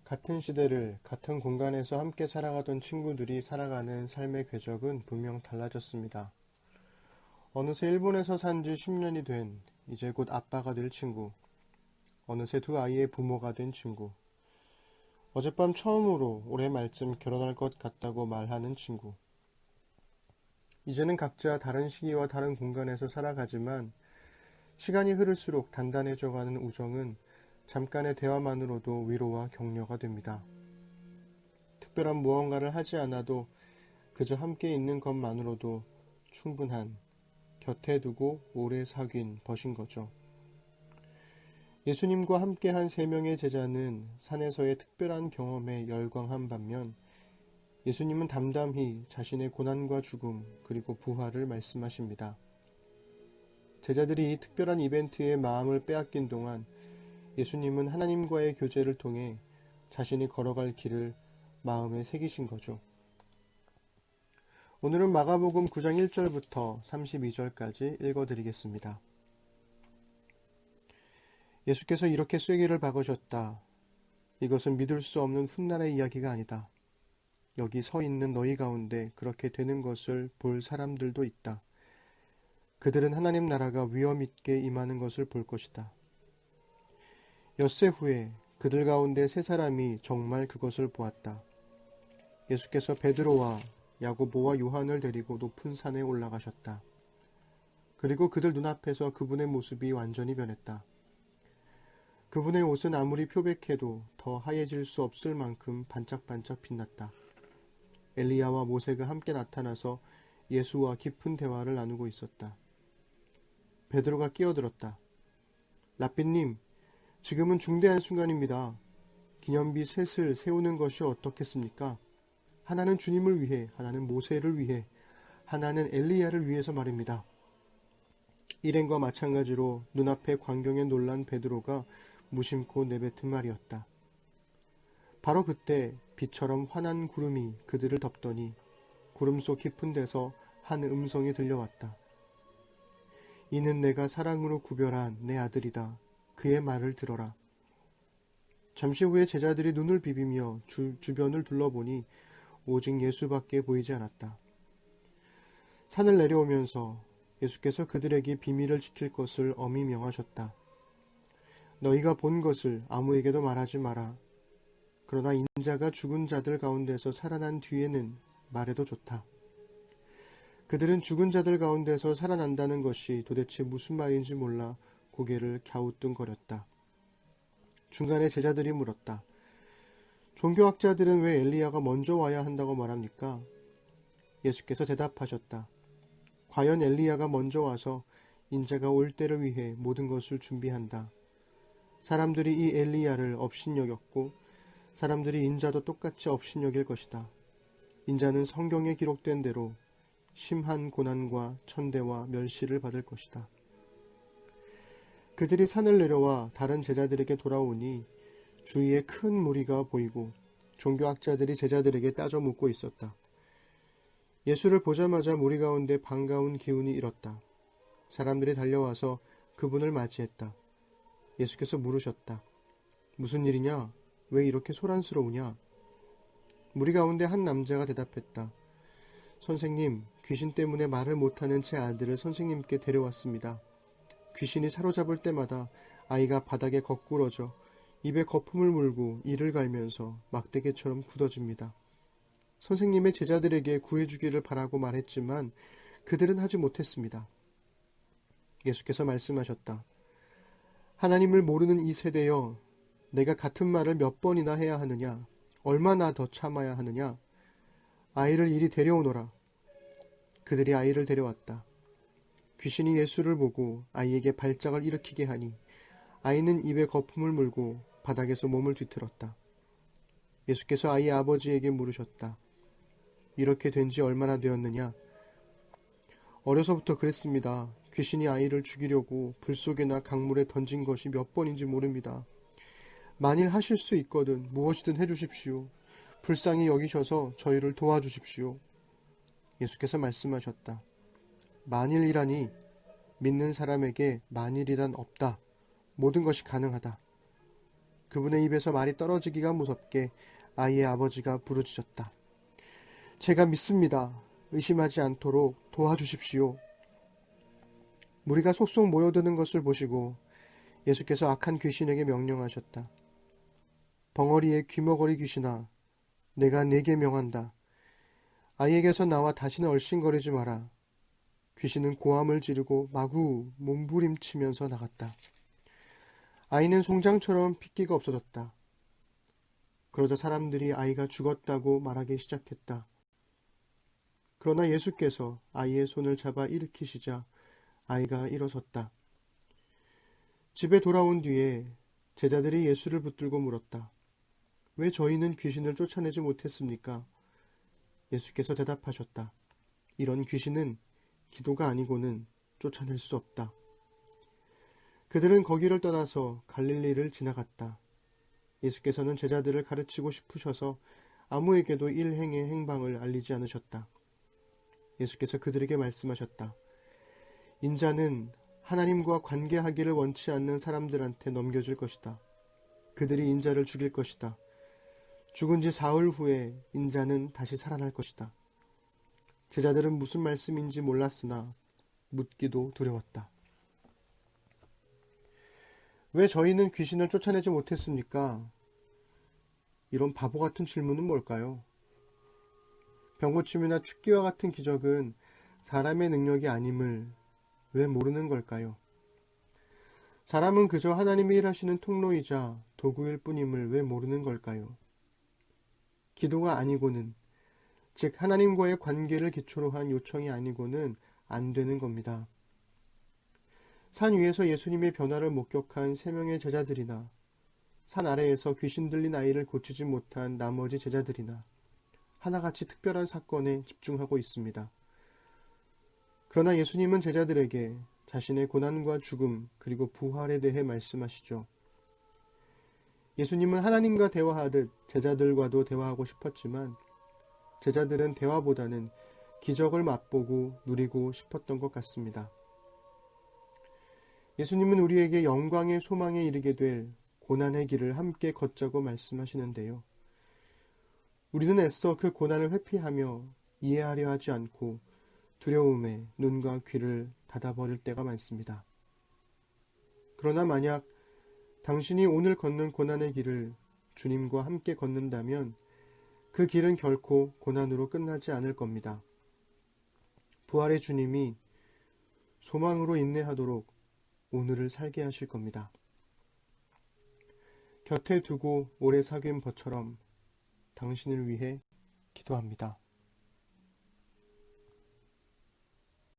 같은 시대를 같은 공간에서 함께 살아가던 친구들이 살아가는 삶의 궤적은 분명 달라졌습니다. 어느새 일본에서 산지 10년이 된 이제 곧 아빠가 될 친구, 어느새 두 아이의 부모가 된 친구, 어젯밤 처음으로 올해 말쯤 결혼할 것 같다고 말하는 친구. 이제는 각자 다른 시기와 다른 공간에서 살아가지만 시간이 흐를수록 단단해져가는 우정은 잠깐의 대화만으로도 위로와 격려가 됩니다. 특별한 무언가를 하지 않아도 그저 함께 있는 것만으로도 충분한, 곁에 두고 오래 사귄 벗인 거죠. 예수님과 함께한 3명의 제자는 산에서의 특별한 경험에 열광한 반면 예수님은 담담히 자신의 고난과 죽음 그리고 부활을 말씀하십니다. 제자들이 이 특별한 이벤트에 마음을 빼앗긴 동안 예수님은 하나님과의 교제를 통해 자신이 걸어갈 길을 마음에 새기신 거죠. 오늘은 마가복음 9장 1절부터 32절까지 읽어드리겠습니다. 예수께서 이렇게 쐐기를 박으셨다. 이것은 믿을 수 없는 훗날의 이야기가 아니다. 여기 서 있는 너희 가운데 그렇게 되는 것을 볼 사람들도 있다. 그들은 하나님 나라가 위엄 있게 임하는 것을 볼 것이다. 엿새 후에 그들 가운데 3사람이 정말 그것을 보았다. 예수께서 베드로와 야고보와 요한을 데리고 높은 산에 올라가셨다. 그리고 그들 눈앞에서 그분의 모습이 완전히 변했다. 그분의 옷은 아무리 표백해도 더 하얘질 수 없을 만큼 반짝반짝 빛났다. 엘리야와 모세가 함께 나타나서 예수와 깊은 대화를 나누고 있었다. 베드로가 끼어들었다. 랍비님, 지금은 중대한 순간입니다. 기념비 셋을 세우는 것이 어떻겠습니까? 하나는 주님을 위해, 하나는 모세를 위해, 하나는 엘리야를 위해서 말입니다. 일행과 마찬가지로 눈앞의 광경에 놀란 베드로가 무심코 내뱉은 말이었다. 바로 그때 비처럼 환한 구름이 그들을 덮더니 구름 속 깊은 데서 한 음성이 들려왔다. 이는 내가 사랑으로 구별한 내 아들이다. 그의 말을 들어라. 잠시 후에 제자들이 눈을 비비며 주변을 둘러보니 오직 예수밖에 보이지 않았다. 산을 내려오면서 예수께서 그들에게 비밀을 지킬 것을 엄히 명하셨다. 너희가 본 것을 아무에게도 말하지 마라. 그러나 인자가 죽은 자들 가운데서 살아난 뒤에는 말해도 좋다. 그들은 죽은 자들 가운데서 살아난다는 것이 도대체 무슨 말인지 몰라 고개를 갸우뚱거렸다. 중간에 제자들이 물었다. 종교학자들은 왜 엘리야가 먼저 와야 한다고 말합니까? 예수께서 대답하셨다. 과연 엘리야가 먼저 와서 인자가 올 때를 위해 모든 것을 준비한다. 사람들이 이 엘리야를 업신여겼고 사람들이 인자도 똑같이 업신여길 것이다. 인자는 성경에 기록된 대로 심한 고난과 천대와 멸시를 받을 것이다. 그들이 산을 내려와 다른 제자들에게 돌아오니 주위에 큰 무리가 보이고 종교학자들이 제자들에게 따져 묻고 있었다. 예수를 보자마자 무리 가운데 반가운 기운이 일었다. 사람들이 달려와서 그분을 맞이했다. 예수께서 물으셨다. 무슨 일이냐? 왜 이렇게 소란스러우냐? 무리 가운데 한 남자가 대답했다. 선생님, 귀신 때문에 말을 못하는 제 아들을 선생님께 데려왔습니다. 귀신이 사로잡을 때마다 아이가 바닥에 거꾸러져 입에 거품을 물고 이를 갈면서 막대기처럼 굳어집니다. 선생님의 제자들에게 구해주기를 바라고 말했지만 그들은 하지 못했습니다. 예수께서 말씀하셨다. 하나님을 모르는 이 세대여, 내가 같은 말을 몇 번이나 해야 하느냐? 얼마나 더 참아야 하느냐? 아이를 이리 데려오너라. 그들이 아이를 데려왔다. 귀신이 예수를 보고 아이에게 발작을 일으키게 하니 아이는 입에 거품을 물고 바닥에서 몸을 뒤틀었다. 예수께서 아이의 아버지에게 물으셨다. 이렇게 된 지 얼마나 되었느냐? 어려서부터 그랬습니다. 귀신이 아이를 죽이려고 불 속이나 강물에 던진 것이 몇 번인지 모릅니다. 만일 하실 수 있거든 무엇이든 해주십시오. 불쌍히 여기셔서 저희를 도와주십시오. 예수께서 말씀하셨다. 만일이라니 믿는 사람에게 만일이란 없다. 모든 것이 가능하다. 그분의 입에서 말이 떨어지기가 무섭게 아이의 아버지가 부르짖었다. 제가 믿습니다. 의심하지 않도록 도와주십시오. 무리가 속속 모여드는 것을 보시고 예수께서 악한 귀신에게 명령하셨다. 벙어리의 귀머거리 귀신아, 내가 네게 명한다. 아이에게서 나와 다시는 얼씬거리지 마라. 귀신은 고함을 지르고 마구 몸부림치면서 나갔다. 아이는 송장처럼 핏기가 없어졌다. 그러자 사람들이 아이가 죽었다고 말하기 시작했다. 그러나 예수께서 아이의 손을 잡아 일으키시자 아이가 일어섰다. 집에 돌아온 뒤에 제자들이 예수를 붙들고 물었다. 왜 저희는 귀신을 쫓아내지 못했습니까? 예수께서 대답하셨다. 이런 귀신은 기도가 아니고는 쫓아낼 수 없다. 그들은 거기를 떠나서 갈릴리를 지나갔다. 예수께서는 제자들을 가르치고 싶으셔서 아무에게도 일행의 행방을 알리지 않으셨다. 예수께서 그들에게 말씀하셨다. 인자는 하나님과 관계하기를 원치 않는 사람들한테 넘겨줄 것이다. 그들이 인자를 죽일 것이다. 죽은 지 사흘 후에 인자는 다시 살아날 것이다. 제자들은 무슨 말씀인지 몰랐으나 묻기도 두려웠다. 왜 저희는 귀신을 쫓아내지 못했습니까? 이런 바보 같은 질문은 뭘까요? 병고침이나 축기와 같은 기적은 사람의 능력이 아님을 왜 모르는 걸까요? 사람은 그저 하나님이 일하시는 통로이자 도구일 뿐임을 왜 모르는 걸까요? 기도가 아니고는, 즉 하나님과의 관계를 기초로 한 요청이 아니고는 안 되는 겁니다. 산 위에서 예수님의 변화를 목격한 3명의 제자들이나 산 아래에서 귀신 들린 아이를 고치지 못한 나머지 제자들이나 하나같이 특별한 사건에 집중하고 있습니다. 그러나 예수님은 제자들에게 자신의 고난과 죽음 그리고 부활에 대해 말씀하시죠. 예수님은 하나님과 대화하듯 제자들과도 대화하고 싶었지만 제자들은 대화보다는 기적을 맛보고 누리고 싶었던 것 같습니다. 예수님은 우리에게 영광의 소망에 이르게 될 고난의 길을 함께 걷자고 말씀하시는데요. 우리는 애써 그 고난을 회피하며 이해하려 하지 않고 두려움에 눈과 귀를 닫아버릴 때가 많습니다. 그러나 만약 당신이 오늘 걷는 고난의 길을 주님과 함께 걷는다면 그 길은 결코 고난으로 끝나지 않을 겁니다. 부활의 주님이 소망으로 인내하도록 오늘을 살게 하실 겁니다. 곁에 두고 오래 사귄 벗처럼 당신을 위해 기도합니다.